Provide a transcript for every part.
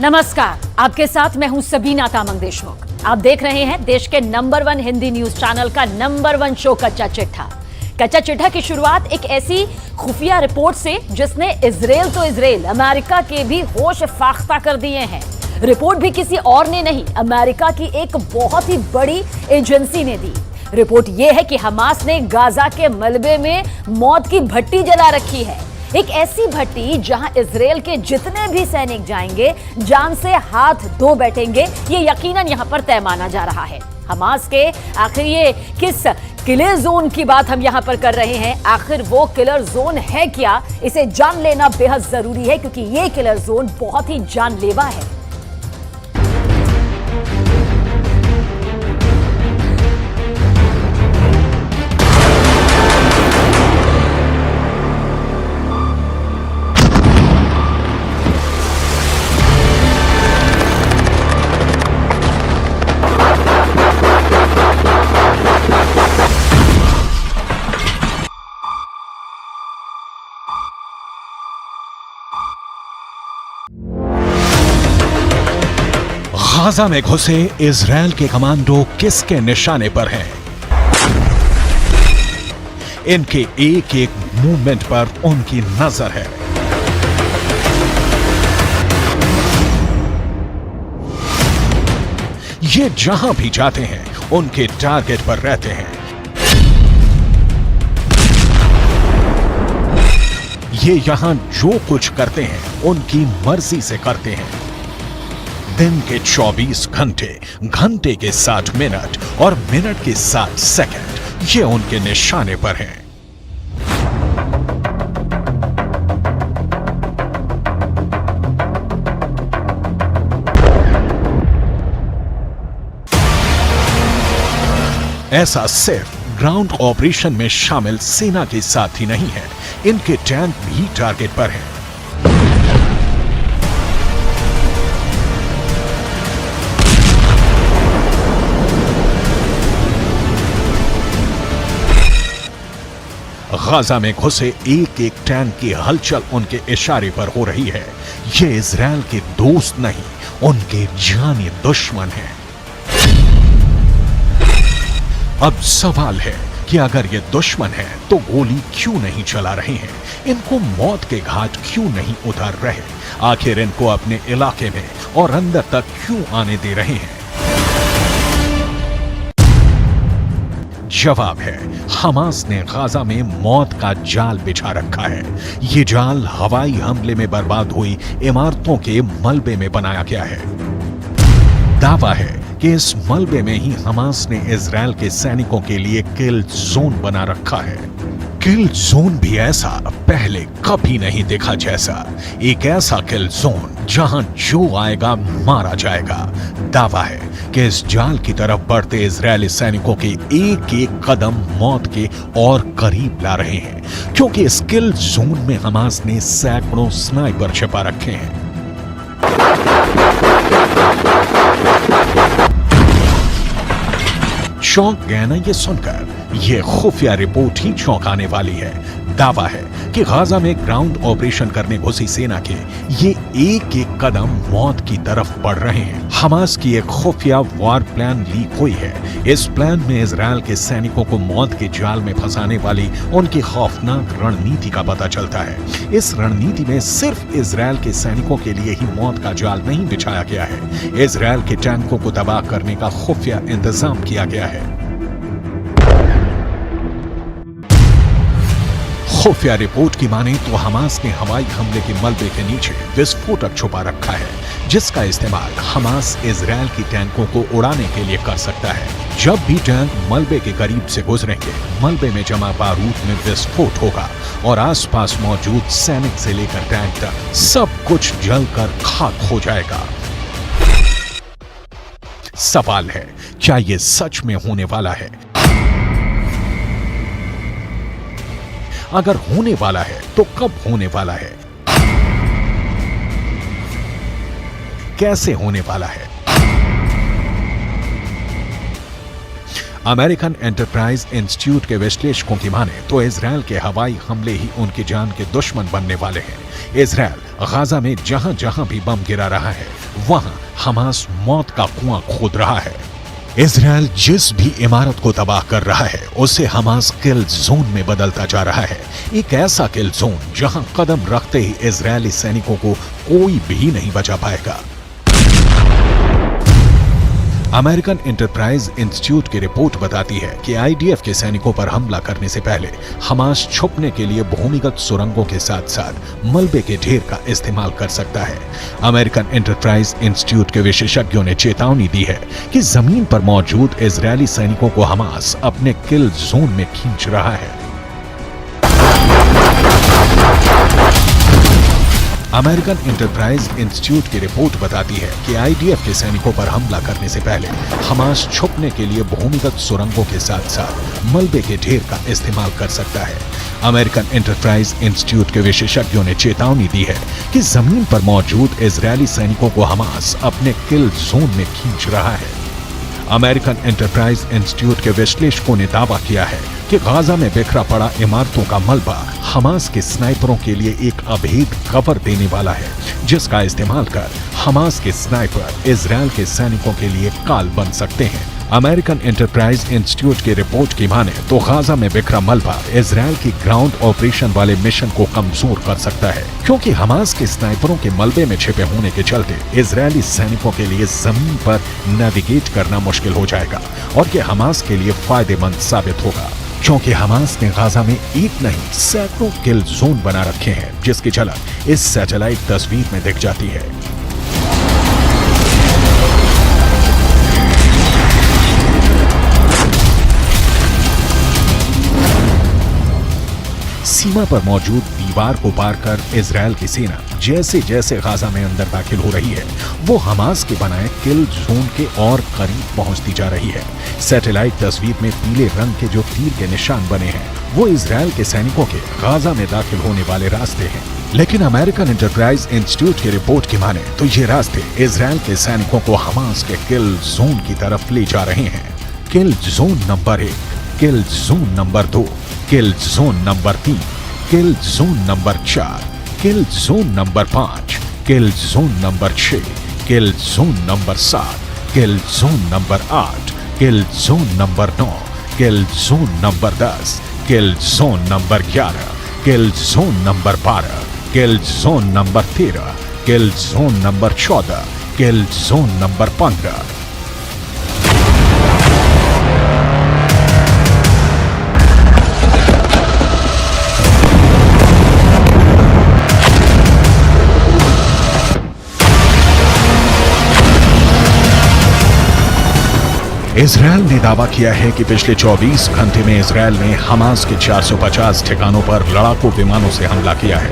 नमस्कार, आपके साथ मैं हूं सबीना तामंग देशमुख। आप देख रहे हैं देश के नंबर 1 हिंदी न्यूज चैनल का नंबर 1 शो कच्चा चिट्ठा। कच्चा चिट्ठा की शुरुआत एक ऐसी खुफिया रिपोर्ट से जिसने इजराइल अमेरिका के भी होश फाख्ता कर दिए हैं। रिपोर्ट भी किसी और ने नहीं, अमेरिका की एक बहुत ही बड़ी एजेंसी ने दी। रिपोर्ट यह है कि हमास ने गाजा के मलबे में मौत की भट्टी जला रखी है। एक ऐसी भट्टी जहां इजराइल के जितने भी सैनिक जाएंगे जान से हाथ धो बैठेंगे, ये यकीनन यहां पर तय माना जा रहा है। हमास के आखिर ये किस किलर जोन की बात हम यहां पर कर रहे हैं, आखिर वो किलर जोन है क्या, इसे जान लेना बेहद जरूरी है क्योंकि ये किलर जोन बहुत ही जानलेवा है। गाजा में घुसे इजराइल के कमांडो किसके निशाने पर हैं? इनके एक एक मूवमेंट पर उनकी नजर है। ये जहां भी जाते हैं उनके टारगेट पर रहते हैं। ये यहां जो कुछ करते हैं उनकी मर्जी से करते हैं। दिन के 24 घंटे, घंटे के 60 मिनट और मिनट के 60 सेकंड ये उनके निशाने पर हैं। ऐसा सिर्फ ग्राउंड ऑपरेशन में शामिल सेना के साथ ही नहीं है, इनके टैंक भी टारगेट पर हैं। गाजा में घुसे एक एक टैंक की हलचल उनके इशारे पर हो रही है। ये इजराइल के दोस्त नहीं, उनके जानी दुश्मन हैं। अब सवाल है कि अगर ये दुश्मन है तो गोली क्यों नहीं चला रहे हैं, इनको मौत के घाट क्यों नहीं उतार रहे, आखिर इनको अपने इलाके में और अंदर तक क्यों आने दे रहे हैं? जवाब है, हमास ने गाजा में मौत का जाल बिछा रखा है। ये जाल हवाई हमले में बर्बाद हुई इमारतों के मलबे में बनाया गया है। दावा है कि इस मलबे में ही हमास ने इजराइल के सैनिकों के लिए किल जोन बना रखा है। किल जोन भी ऐसा पहले कभी नहीं देखा जैसा, एक ऐसा किल जोन जहां जो आएगा मारा जाएगा। दावा है कि इस जाल की तरफ बढ़ते इजरायली सैनिकों के एक एक कदम मौत के और करीब ला रहे हैं, क्योंकि इस किल जोन में हमास ने सैकड़ों स्नाइपर छिपा रखे हैं। चौंक गए ना ये सुनकर? ये खुफिया रिपोर्ट ही चौंकाने वाली है। दावा है कि गाजा में ग्राउंड ऑपरेशन करने घुसी सेना के ये एक एक कदम मौत की तरफ बढ़ रहे हैं। हमास की एक खुफिया वॉर प्लान लीक हुई है। इस प्लान में इजराइल के सैनिकों को मौत के जाल में फंसाने वाली उनकी खौफनाक रणनीति का पता चलता है। इस रणनीति में सिर्फ इजराइल के सैनिकों के लिए ही मौत का जाल नहीं बिछाया गया है, इजराइल के टैंकों को तबाह करने का खुफिया इंतजाम किया गया है। खुफिया रिपोर्ट की माने तो हमास ने हवाई हमले के मलबे के नीचे विस्फोटक छुपा रखा है, जिसका इस्तेमाल हमास इजराइल की टैंकों को उड़ाने के लिए कर सकता है। जब भी टैंक मलबे के करीब से गुजरेंगे, मलबे में जमा बारूद में विस्फोट होगा और आसपास मौजूद सैनिक से लेकर टैंक तक सब कुछ जलकर खाक हो जाएगा। सवाल है, क्या ये सच में होने वाला है? अगर होने वाला है तो कब होने वाला है, कैसे होने वाला है? अमेरिकन एंटरप्राइज इंस्टीट्यूट के विश्लेषकों की माने तो इजरायल के हवाई हमले ही उनकी जान के दुश्मन बनने वाले हैं। इजरायल गाजा में जहां जहां भी बम गिरा रहा है वहां हमास मौत का कुआं खोद रहा है। इजरायल जिस भी इमारत को तबाह कर रहा है उसे हमास किल जोन में बदलता जा रहा है। एक ऐसा किल जोन जहां कदम रखते ही इजरायली सैनिकों को कोई भी नहीं बचा पाएगा। अमेरिकन एंटरप्राइज इंस्टीट्यूट की रिपोर्ट बताती है कि आईडीएफ के सैनिकों पर हमला करने से पहले हमास छुपने के लिए भूमिगत सुरंगों के साथ साथ मलबे के ढेर का इस्तेमाल कर सकता है। अमेरिकन एंटरप्राइज इंस्टीट्यूट के विशेषज्ञों ने चेतावनी दी है कि जमीन पर मौजूद इजरायली सैनिकों को हमास अपने किल जोन में खींच रहा है। अमेरिकन एंटरप्राइज इंस्टीट्यूट की रिपोर्ट बताती है कि आईडीएफ के सैनिकों पर हमला करने से पहले हमास छुपने के लिए भूमिगत सुरंगों के साथ साथ मलबे के ढेर का इस्तेमाल कर सकता है। अमेरिकन एंटरप्राइज इंस्टीट्यूट के विशेषज्ञों ने चेतावनी दी है कि जमीन पर मौजूद इजरायली सैनिकों को हमास अपने किल जोन में खींच रहा है। अमेरिकन एंटरप्राइज इंस्टीट्यूट के विश्लेषकों ने दावा किया है कि गाजा में बिखरा पड़ा इमारतों का मलबा हमास के स्नाइपरों के लिए एक अभेद कवर देने वाला है, जिसका इस्तेमाल कर हमास के स्नाइपर इजरायल के सैनिकों के लिए काल बन सकते हैं। अमेरिकन एंटरप्राइज इंस्टीट्यूट की रिपोर्ट की माने तो गाजा में बिखरा मलबा इजरायल की ग्राउंड ऑपरेशन वाले मिशन को कमजोर कर सकता है, क्योंकि हमास के स्नाइपरों के मलबे में छिपे होने के चलते इजरायली सैनिकों के लिए जमीन पर नेविगेट करना मुश्किल हो जाएगा और ये हमास के लिए फायदेमंद साबित होगा, क्योंकि हमास ने गाजा में एक नहीं सैकड़ों किल जोन बना रखे हैं, जिसकी झलक इस सैटेलाइट तस्वीर में दिख जाती है। सीमा पर मौजूद दीवार को पार कर इजरायल की सेना जैसे जैसे गाजा में अंदर दाखिल हो रही है वो हमास के बनाए किल जोन के और करीब पहुंचती जा रही है। सैटेलाइट तस्वीर में पीले रंग के जो तीर के निशान बने हैं वो इजरायल के सैनिकों के गाजा में दाखिल होने वाले रास्ते हैं, लेकिन अमेरिकन एंटरप्राइज इंस्टीट्यूट की रिपोर्ट की माने तो ये रास्ते इजरायल के सैनिकों को हमास के किल जोन की तरफ ले जा रहे हैं। किल जोन नंबर 1, किल जोन नंबर 2, किल जोन नंबर 3, किल जोन नंबर 4, किल जोन नंबर 5, किल जोन नंबर 6, किल जोन नंबर 7, किल जोन नंबर 8, किल जोन नंबर 9, किल जोन नंबर 10, किल जोन नंबर 11, किल जोन नंबर 12, किल जोन नंबर 13, किल जोन नंबर 14, किल जोन नंबर 15। इजरायल ने दावा किया है कि पिछले 24 घंटे में Israel ने Hamas के 450 ठिकानों पर लड़ाकू विमानों से हमला किया है।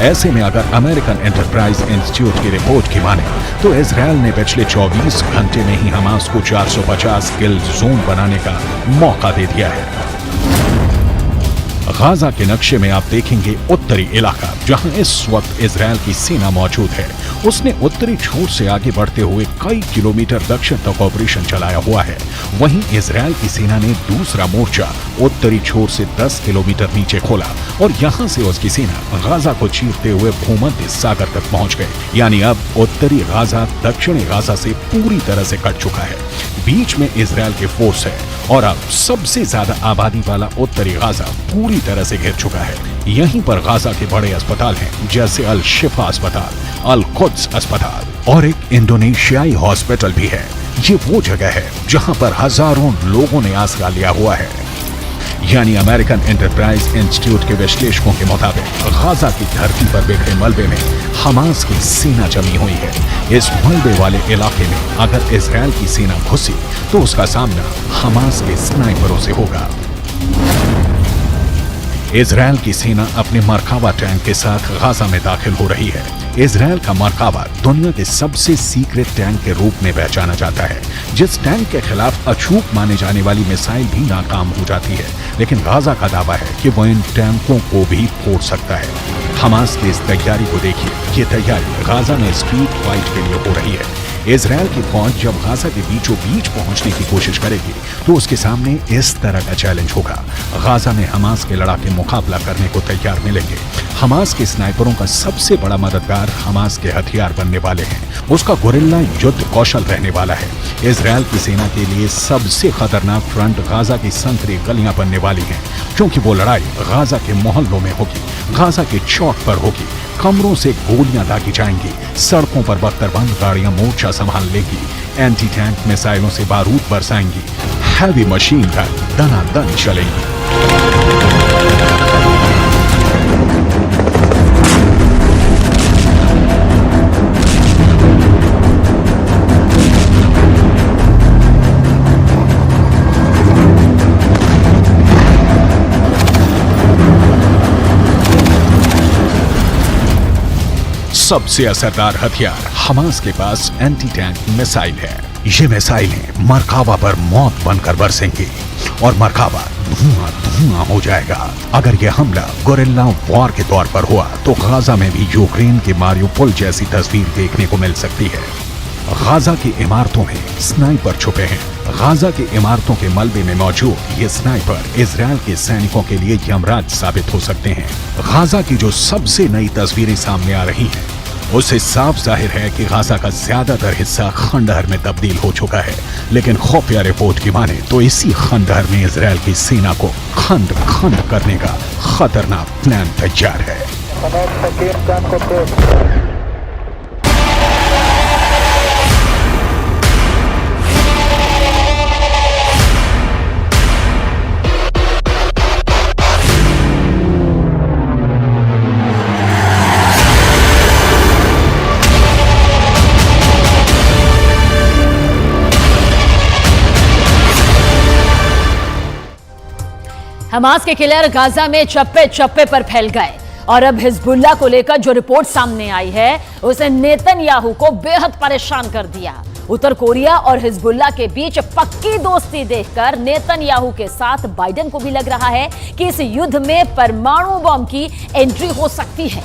ऐसे में अगर अमेरिकन एंटरप्राइज इंस्टीट्यूट की रिपोर्ट की माने तो इजरायल ने पिछले 24 घंटे में ही हमास को 450 किल जोन बनाने का मौका दे दिया है। गाजा के नक्शे में आप देखेंगे उत्तरी इलाका जहां इस वक्त इजरायल की सेना मौजूद है। उसने उत्तरी छोर से आगे बढ़ते हुए कई किलोमीटर दक्षिण तक ऑपरेशन चलाया हुआ है। वहीं इजरायल की सेना ने दूसरा मोर्चा उत्तरी छोर से 10 किलोमीटर नीचे खोला और यहां से उसकी सेना गाजा को चीरते हुए भूमध्य सागर तक पहुंच गए। यानी अब उत्तरी गाजा दक्षिणी गाजा से पूरी तरह से कट चुका है। बीच में इजरायल के फोर्स है और अब सबसे ज्यादा आबादी वाला उत्तरी गाजा पूरी तरह से घिर चुका है। यहीं पर गाजा के बड़े अस्पताल हैं जैसे अल शिफा अस्पताल, अल कुद्स अस्पताल और एक इंडोनेशियाई हॉस्पिटल भी है। ये वो जगह है जहां पर हजारों लोगों ने आसरा लिया हुआ है। यानी अमेरिकन एंटरप्राइज इंस्टीट्यूट के विश्लेषकों के मुताबिक गाजा की धरती पर बिखरे मलबे में हमास की सेना जमी हुई है। इस मलबे वाले इलाके में अगर इजरायल की सेना घुसी तो उसका सामना हमास के स्नाइपरों से होगा। इजरायल की सेना अपने मरकावा टैंक के साथ गाजा में दाखिल हो रही है। इजरायल का मरकावा दुनिया के सबसे सीक्रेट टैंक के रूप में पहचाना जाता है, जिस टैंक के खिलाफ अचूक माने जाने वाली मिसाइल भी नाकाम हो जाती है। लेकिन गाजा का दावा है कि वो इन टैंकों को भी फोड़ सकता है। हमास की इस तैयारी को देखिए। ये तैयारी गाजा में स्ट्रीट फाइट के लिए हो रही है। इजरायल की फौज जब गाजा के बीचों बीच पहुंचने की कोशिश करेगी तो उसके सामने इस तरह का चैलेंज होगा। गाजा में हमास के लड़ाके मुकाबला करने को तैयार मिलेंगे। हमास के स्नाइपरों का सबसे बड़ा मददगार हमास के हथियार बनने वाले हैं। उसका गोरिल्ला युद्ध कौशल रहने वाला है। इजरायल की सेना के लिए सबसे खतरनाक फ्रंट गाजा की संकरी गलियां बनने वाली हैं, क्योंकि वो लड़ाई गाजा के मोहल्लों में होगी, गाजा के चौक पर होगी। कमरों से गोलियां दागी जाएंगी, सड़कों पर बख्तरबंद गाड़ियां मोर्चा संभाल लेगी, एंटी टैंक मिसाइलों से बारूद बरसाएंगी, हैवी मशीन गन दनादन चलेंगी। सबसे असरदार हथियार हमास के पास एंटी टैंक मिसाइल है। ये मिसाइलें मरकावा पर मौत बनकर बरसेंगी और मरकावा धुआं धुआं हो जाएगा। अगर यह हमला गोरिल्ला वॉर के तौर पर हुआ तो गाजा में भी यूक्रेन के मारियोपोल जैसी तस्वीर देखने को मिल सकती है। गाजा की इमारतों में स्नाइपर छुपे हैं। गाजा की इमारतों के मलबे में मौजूद ये स्नाइपर इजरायल के सैनिकों के लिए यमराज साबित हो सकते हैं। गाजा की जो सबसे नई तस्वीरें सामने आ रही हैं, उससे साफ जाहिर है कि गाजा का ज्यादातर हिस्सा खंडहर में तब्दील हो चुका है। लेकिन खुफिया रिपोर्ट की माने तो इसी खंडहर में इजरायल की सेना को खंड खंड करने का खतरनाक प्लान तैयार है। हमास के किलर गाजा में चप्पे चप्पे पर फैल गए और अब हिजबुल्लाह को लेकर जो रिपोर्ट सामने आई है उसे नेतन्याहू को बेहद परेशान कर दिया। उत्तर कोरिया और हिजबुल्लाह के बीच पक्की दोस्ती देखकर नेतन्याहू के साथ बाइडेन को भी लग रहा है कि इस युद्ध में परमाणु बम की एंट्री हो सकती है।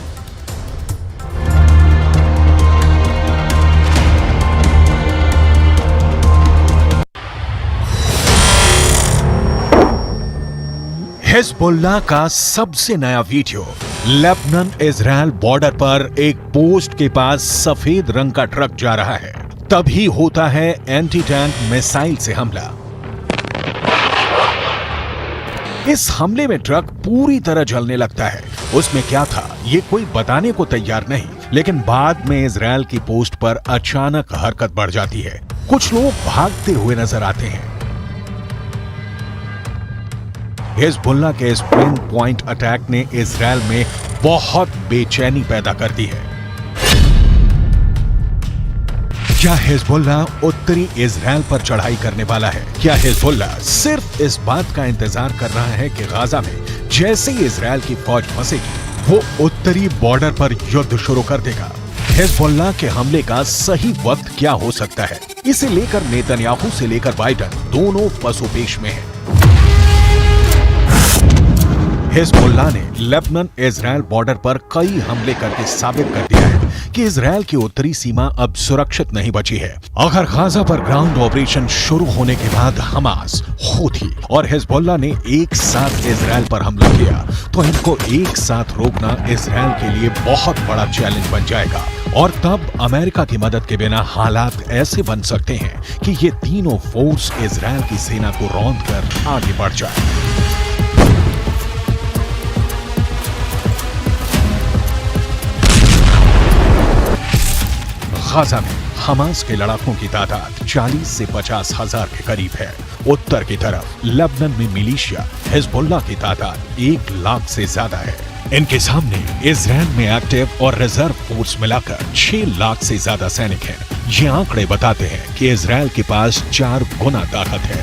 हिजबुल्लाह का सबसे नया वीडियो। लेबनान इजरायल बॉर्डर पर एक पोस्ट के पास सफेद रंग का ट्रक जा रहा है, तभी होता है एंटी टैंक मिसाइल से हमला। इस हमले में ट्रक पूरी तरह जलने लगता है। उसमें क्या था ये कोई बताने को तैयार नहीं, लेकिन बाद में इजरायल की पोस्ट पर अचानक हरकत बढ़ जाती है। कुछ लोग भागते हुए नजर आते हैं। हिजबुल्लाह के इस पिन पॉइंट अटैक ने इजरायल में बहुत बेचैनी पैदा कर दी है। क्या हिजबुल्लाह उत्तरी इजरायल पर चढ़ाई करने वाला है? क्या हिजबुल्लाह सिर्फ इस बात का इंतजार कर रहा है कि गाजा में जैसे ही इजरायल की फौज फंसेगी वो उत्तरी बॉर्डर पर युद्ध शुरू कर देगा? हिजबुल्लाह के हमले का सही वक्त क्या हो सकता है, इसे लेकर नेतन्याहू से लेकर बाइडेन दोनों पसोपेश में हैं। हिजबुल्लाह ने लेबनान इजरायल बॉर्डर पर कई हमले करके साबित कर दिया है कि इजरायल की उत्तरी सीमा अब सुरक्षित नहीं बची है। अगर गाजा पर ग्राउंड ऑपरेशन शुरू होने के बाद हमास, हूथी और हिजबुल्लाह ने एक साथ इजरायल पर हमला किया तो इनको एक साथ रोकना इजरायल के लिए बहुत बड़ा चैलेंज बन जाएगा। और तब अमेरिका की मदद के बिना हालात ऐसे बन सकते हैं कि ये तीनों फोर्स इजरायल की सेना को रौंद कर आगे बढ़ जाए। गाजा में हमास के लड़ाकों की तादाद 40 से 50 हजार के करीब है। उत्तर की तरफ लेबनान में मिलिशिया हिजबुल्लाह की तादाद 1 लाख से ज्यादा है। इनके सामने इजरायल में एक्टिव और रिजर्व फोर्स मिलाकर 6 लाख से ज्यादा सैनिक हैं। ये आंकड़े बताते हैं कि इजरायल के पास 4 गुना ताकत है।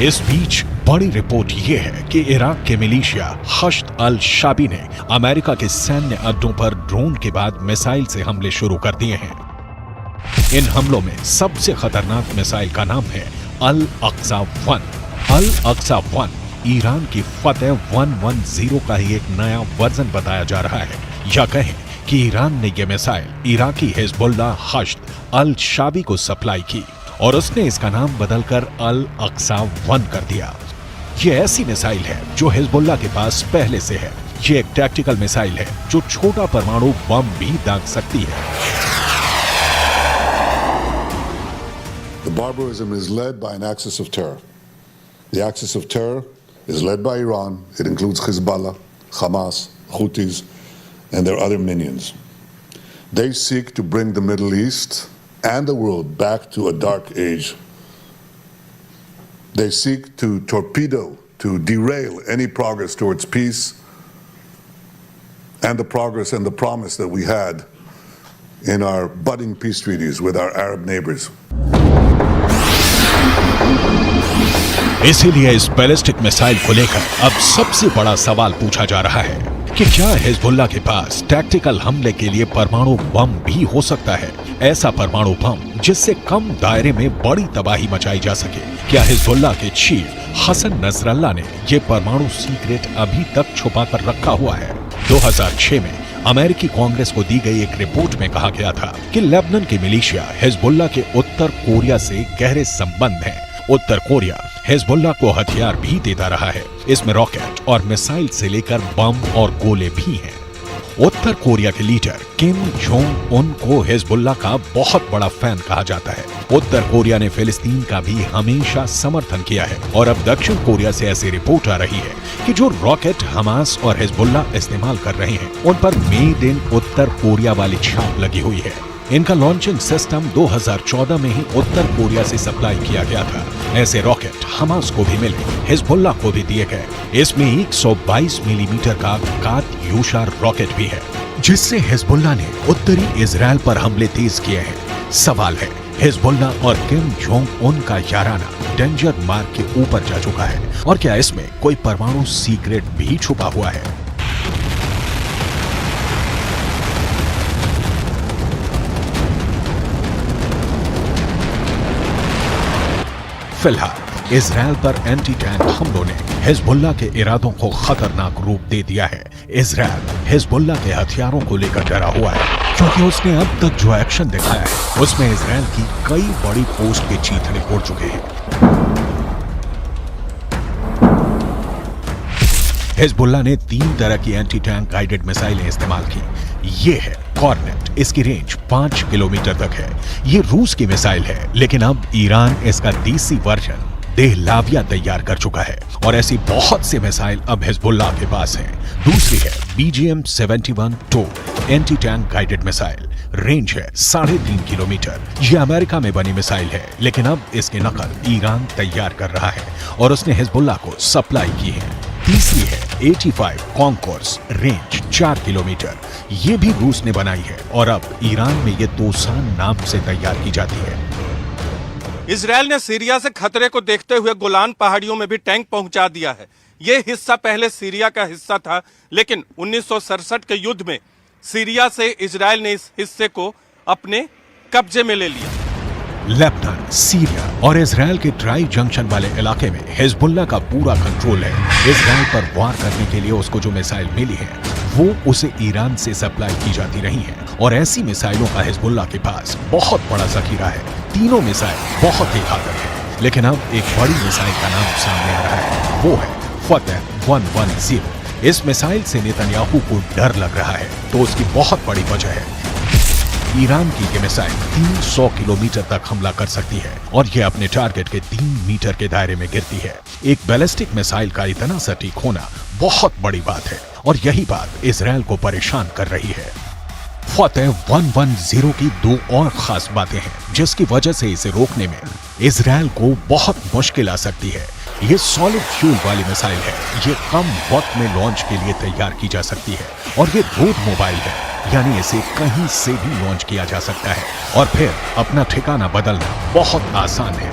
इस बीच बड़ी रिपोर्ट यह है कि इराक के मिलिशिया हश्द अल शाबी ने अमेरिका के सैन्य अड्डों पर ड्रोन के बाद मिसाइल से हमले शुरू कर दिए हैं। इन हमलों में सबसे खतरनाक मिसाइल का नाम है अल अक्सा 1। अल अक्सा 1 ईरान की फतेह 110 का ही एक नया वर्जन बताया जा रहा है, या कहें कि ईरान ने यह मिसाइल इराकी हिजबुल्लाह हश्द अल शाबी को सप्लाई की और उसने इसका नाम बदलकर अल अक्सा 1 कर दिया। ये ऐसी मिसाइल है जो हिजबुल्लाह के पास पहले से है। ये एक टैक्टिकल मिसाइल है जो छोटा परमाणु बम भी दाग सकती है। The barbarism is led by an axis of terror. The axis of terror is led by Iran. It includes Hezbollah, Hamas, Houthis, and their other minions. They seek to bring the Middle East and the world back to a dark age. They seek to torpedo, to derail any progress towards peace and the progress and the promise that we had in our budding peace treaties with our Arab neighbors. इसीलिए इस ballistic missile को लेकर अब सबसे बड़ा सवाल पूछा जा रहा है कि क्या हिजबुल्लाह के पास टैक्टिकल हमले के लिए परमाणु बम भी हो सकता है, ऐसा परमाणु बम जिससे कम दायरे में बड़ी तबाही मचाई जा सके। क्या हिजबुल्लाह के चीफ हसन नसरल्लाह ने यह परमाणु सीक्रेट अभी तक छुपा कर रखा हुआ है? 2006 में अमेरिकी कांग्रेस को दी गई एक रिपोर्ट में कहा गया था कि लेबनान के मिलिशिया हिजबुल्लाह के उत्तर कोरिया से गहरे संबंध हैं। उत्तर कोरिया हिजबुल्लाह को हथियार भी देता रहा है। इसमें रॉकेट और मिसाइल से लेकर बम और गोले भी हैं। उत्तर कोरिया के लीडर किम जोंग उन को हिजबुल्लाह का बहुत बड़ा फैन कहा जाता है। उत्तर कोरिया ने फिलिस्तीन का भी हमेशा समर्थन किया है और अब दक्षिण कोरिया से ऐसी रिपोर्ट आ रही है कि जो रॉकेट हमास और हिजबुल्लाह इस्तेमाल कर रहे हैं उन पर मेड इन उत्तर कोरिया वाली छाप लगी हुई है। इनका लॉन्चिंग सिस्टम 2014 में ही उत्तर कोरिया से सप्लाई किया गया था। ऐसे रॉकेट हमास को भी मिले, हिजबुल्लाह को भी दिए गए। इसमें 122 मिलीमीटर का कात्यूशा रॉकेट भी है, जिससे हिजबुल्लाह ने उत्तरी इजराइल पर हमले तेज किए हैं। सवाल है, हिजबुल्लाह और किम जोंग उन का याराना डेंजर मार्क के ऊपर जा चुका है और क्या इसमें कोई परमाणु सीक्रेट भी छुपा हुआ है? फिलहाल इजराइल पर एंटी टैंक हमलों ने हिजबुल्लाह के इरादों को खतरनाक रूप दे दिया है। इजराइल हिजबुल्लाह के हथियारों को लेकर डरा हुआ है क्योंकि उसने अब तक जो एक्शन दिखाया है उसमें इजराइल की कई बड़ी पोस्ट के चीथड़े उड़ चुके हैं। हिजबुल्लाह ने 3 तरह की एंटी टैंक गाइडेड मिसाइलें इस्तेमाल की। ये है कॉर्नेट, इसकी रेंज 5 किलोमीटर तक है। ये रूस की मिसाइल है, लेकिन अब ईरान इसका देसी वर्जन देहलाविया तैयार कर चुका है और ऐसी बहुत सी मिसाइल अब हिजबुल्लाह के पास हैं। दूसरी है BGM-71 anti tank guided missile, range है 3.5 किलोमीटर। ये अमेरिका में बनी मिसाइल है, लेकिन अब इसकी नकल ईरान तैयार कर रहा है और उसने हिजबुल्लाह को सप्लाई की है। तीसरी है 85 कॉन्कोर्स, रेंज 4 किलोमीटर। ये भी रूस ने बनाई है और अब ईरान में ये तोसान नाम से तैयार की जाती है। इजराइल ने सीरिया से खतरे को देखते हुए गोलान पहाड़ियों में भी टैंक पहुंचा दिया है। ये हिस्सा पहले सीरिया का हिस्सा था, लेकिन 1967 के युद्ध में सीरिया से इजराइल ने इस हिस्से को अपने कब्जे में ले लिया। लेबनान, सीरिया और इजराइल के ट्राई जंक्शन वाले इलाके में हिजबुल्लाह का पूरा कंट्रोल है। इजराइल पर वार करने के लिए उसको जो मिसाइल मिली है वो उसे ईरान से सप्लाई की जाती रही है और ऐसी मिसाइलों का हिजबुल्लाह के पास बहुत बड़ा जखीरा है। तीनों मिसाइल बहुत ही घातक है, लेकिन अब एक बड़ी मिसाइल का नाम सामने आ रहा है, वो है फतेह 110। इस मिसाइल से नेतन्याहू को डर लग रहा है, तो उसकी बहुत बड़ी वजह है ईरान की ये मिसाइल 300 किलोमीटर तक हमला कर सकती है और ये अपने टारगेट के 3 मीटर के दायरे में गिरती है। एक बैलिस्टिक मिसाइल का इतना सटीक होना बहुत बड़ी बात है और यही बात इजराइल को परेशान कर रही है। फतेह 110 की 2 और खास बातें हैं जिसकी वजह से इसे रोकने में इजराइल को बहुत मुश्किल आ सकती है। ये सॉलिड फ्यूल वाली मिसाइल है, ये कम वक्त में लॉन्च के लिए तैयार की जा सकती है और ये रोड मोबाइल है, यानी इसे कहीं से भी लॉन्च किया जा सकता है और फिर अपना ठिकाना बदलना बहुत आसान है।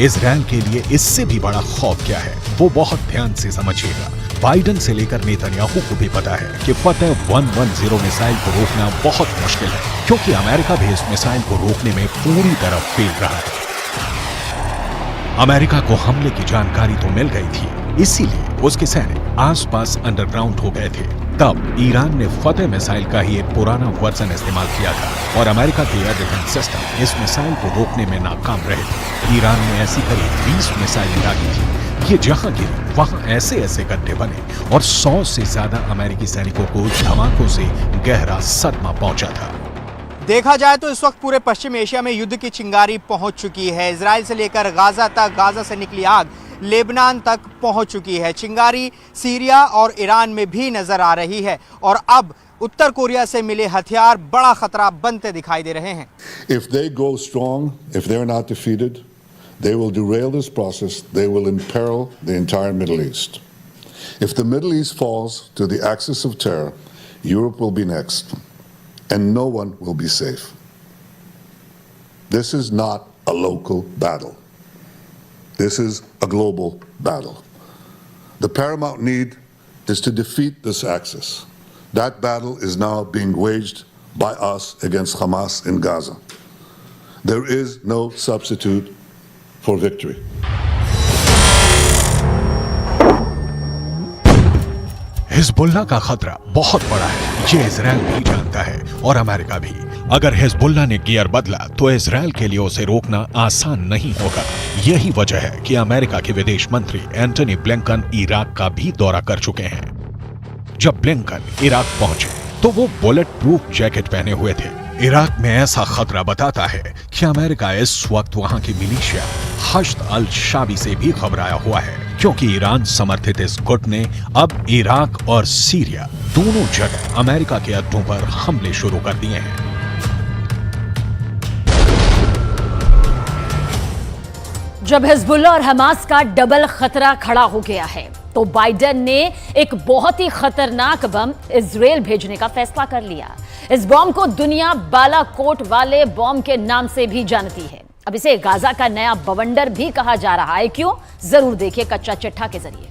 इजराइल के लिए इससे भी बड़ा खौफ क्या है, वो बहुत ध्यान से समझिएगा। बाइडेन से लेकर नेतन्याहू को भी पता है कि फतेह 110 मिसाइल को रोकना बहुत मुश्किल है, क्योंकि अमेरिका भी इस मिसाइल को रोकने में पूरी तरह फेल रहा है। अमेरिका को हमले की जानकारी तो मिल गई थी, इसीलिए उसके सैनिक आसपास अंडरग्राउंड हो गए थे। तब ईरान ने फतेह मिसाइल का ही एक पुराना वर्जन इस्तेमाल किया था और अमेरिका के एयर डिफेंस सिस्टम इस मिसाइल को रोकने में नाकाम रहे थे। ईरान ने ऐसी करीब 20 मिसाइलें दागी थी। ये जहां गिरी वहां ऐसे ऐसे गड्ढे बने और 100 से ज्यादा अमेरिकी सैनिकों को धमाकों से गहरा सदमा पहुंचा था। देखा जाए तो इस वक्त पूरे पश्चिम एशिया में युद्ध की चिंगारी पहुंच चुकी है। इजराइल से लेकर गाजा तक, गाजा से निकली आग लेबनान तक पहुंच चुकी है। चिंगारी सीरिया और ईरान में भी नजर आ रही है और अब उत्तर कोरिया से मिले हथियार बड़ा खतरा बनते दिखाई दे रहे हैं। If they go strong, if they're not defeated, they will derail this process. They will imperil the entire Middle East. If the Middle East falls to the axis of terror, Europe will be next, and no one will be safe. This is not a local battle. This is a global battle. The paramount need is to defeat this axis. That battle is now being waged by us against Hamas in Gaza. There is no substitute for victory. Hezbollah का खतरा बहुत बड़ा है, ये Israel भी जानता है और अमेरिका भी। अगर हिजबुल्लाह ने गियर बदला तो इजराइल के लिए उसे रोकना आसान नहीं होगा। यही वजह है कि अमेरिका के विदेश मंत्री एंटनी ब्लिंकन इराक का भी दौरा कर चुके हैं। जब ब्लिंकन इराक पहुंचे तो वो बुलेट प्रूफ जैकेट पहने हुए थे। इराक में ऐसा खतरा बताता है कि अमेरिका इस वक्त वहां की मिलिशिया हश्द अल शाबी से भी घबराया हुआ है, क्योंकि ईरान समर्थित इस गुट ने अब इराक और सीरिया दोनों जगह अमेरिका के अड्डों पर हमले शुरू कर दिए हैं। जब हिजबुल्लाह और हमास का डबल खतरा खड़ा हो गया है तो बाइडेन ने एक बहुत ही खतरनाक बम इजराइल भेजने का फैसला कर लिया। इस बम को दुनिया बालाकोट वाले बम के नाम से भी जानती है। अब इसे गाजा का नया बवंडर भी कहा जा रहा है। क्यों? जरूर देखिए कच्चा चिट्ठा के जरिए।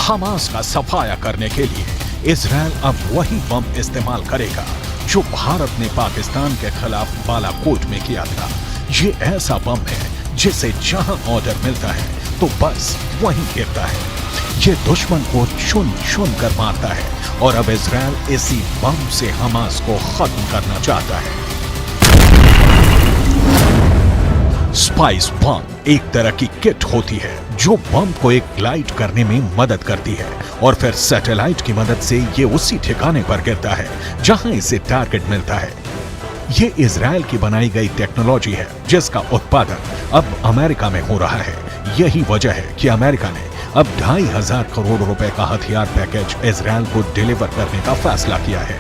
हमास का सफाया करने के लिए इजराइल अब वही बम इस्तेमाल करेगा जो भारत ने पाकिस्तान के खिलाफ बालाकोट में किया था। ये ऐसा बम है जिसे जहां ऑर्डर मिलता है तो बस वहीं गिरता है। ये दुश्मन को चुन चुन कर मारता है और अब इजराइल इसी बम से हमास को खत्म करना चाहता है। स्पाइस बम एक तरह की किट होती है जो बम को एक ग्लाइड करने में मदद करती है और फिर सैटेलाइट की मदद से ये उसी ठिकाने पर गिरता है जहां इसे टारगेट मिलता है। ये इजराइल की बनाई गई टेक्नोलॉजी है जिसका उत्पादन अब अमेरिका में हो रहा है। यही वजह है कि अमेरिका ने अब 2,500 करोड़ रुपए का हथियार पैकेज इजराइल को डिलीवर करने का फैसला किया है।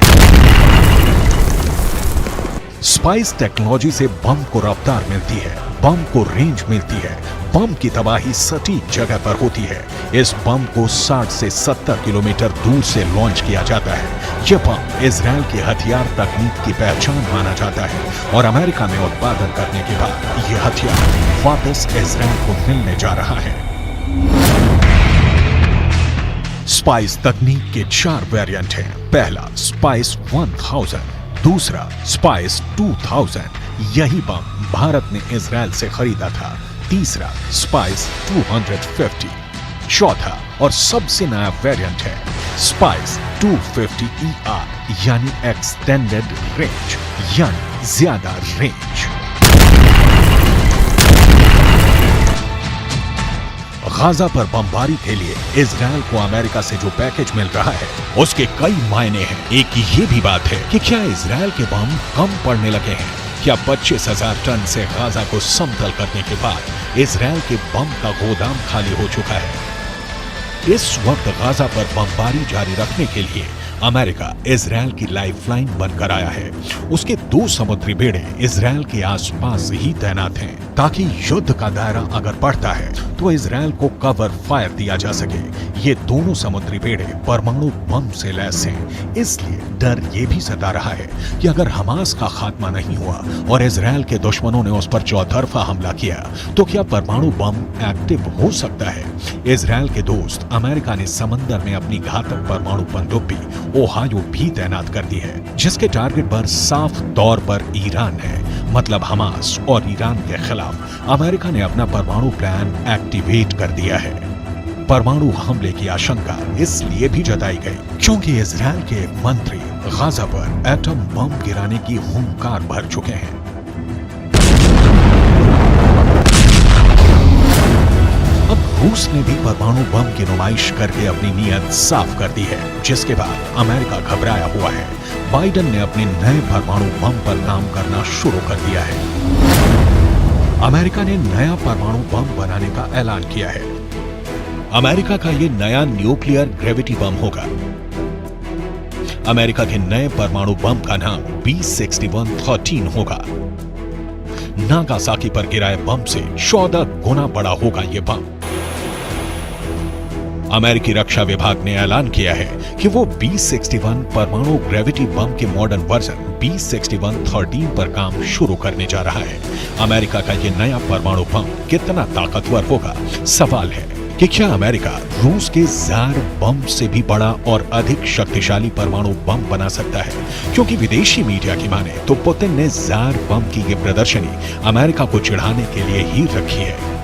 स्पाइस टेक्नोलॉजी से बम को रफ्तार मिलती है, बम को रेंज मिलती है, बम की तबाही सटीक जगह पर होती है। इस बम को 60 से 70 किलोमीटर दूर से लॉन्च किया जाता है। यह बम इजराइल की हथियार तकनीक की पहचान माना जाता है और अमेरिका में उत्पादन करने के बाद यह हथियार वापस इजराइल को मिलने जा रहा है। स्पाइस तकनीक के 4 वेरिएंट हैं। पहला स्पाइस 1000, दूसरा स्पाइस 2000, यही बम भारत ने इजराइल से खरीदा था। तीसरा स्पाइस 250, चौथा और सबसे नया वेरिएंट है स्पाइस 250ER यानी एक्सटेंडेड रेंज, यानी ज्यादा रेंज। गाजा पर बमबारी के लिए इजराइल को अमेरिका से जो पैकेज मिल रहा है उसके कई मायने हैं। एक ये भी बात है कि क्या इजराइल के बम कम पड़ने लगे हैं? क्या 25,000 टन से गाजा को समतल करने के बाद इजराइल के बम का गोदाम खाली हो चुका है? इस वक्त गाजा पर बमबारी जारी रखने के लिए अमेरिका इजराइल की लाइफलाइन बनकर आया है। उसके 2 समुद्री बेड़े इजराइल के आसपास ही तैनात हैं ताकि युद्ध का दायरा अगर बढ़ता है तो इजराइल को कवर फायर दिया जा सके। ये दोनों समुद्री बेड़े परमाणु बम से लैस हैं, इसलिए डर ये भी सता रहा है कि अगर हमास का खात्मा नहीं हुआ और इजराइल के दुश्मनों ने उस पर चौतरफा हमला किया तो क्या परमाणु बम एक्टिव हो सकता है? इजराइल के दोस्त अमेरिका ने समंदर में अपनी घातक परमाणु पनडुब्बी ओहायो भी तैनात कर दी है, जिसके टारगेट पर साफ तौर पर ईरान है। मतलब हमास और ईरान के खिलाफ अमेरिका ने अपना परमाणु प्लान एक्टिवेट कर दिया है। परमाणु हमले की आशंका इसलिए भी जताई गई क्योंकि इजराइल के मंत्री गाजा पर एटम बम गिराने की हुंकार भर चुके हैं। अब रूस ने भी परमाणु बम की नुमाइश करके अपनी नीयत साफ कर दी है, जिसके बाद अमेरिका घबराया हुआ है। बाइडेन ने अपने नए परमाणु बम पर काम करना शुरू कर दिया है। अमेरिका ने नया परमाणु बम बनाने का ऐलान किया है। अमेरिका का ये नया न्यूक्लियर ग्रेविटी बम होगा। अमेरिका के नए परमाणु बम का नाम B6113 होगा। नागासाकी पर गिराए बम से 14 गुना बड़ा होगा ये बम। अमेरिकी रक्षा विभाग ने ऐलान किया है कि वो B61 परमाणु ग्रेविटी बम के मॉडर्न वर्जन B6113 पर काम शुरू करने जा रहा है। अमेरिका का ये नया परमाणु बम कितना ताकतवर होगा? सवाल है कि क्या अमेरिका रूस के जार बम से भी बड़ा और अधिक शक्तिशाली परमाणु बम बना सकता है? क्योंकि विदेशी मीडिया की माने तो पुतिन ने जार बम की ये प्रदर्शनी अमेरिका को चिढ़ाने के लिए ही रखी है।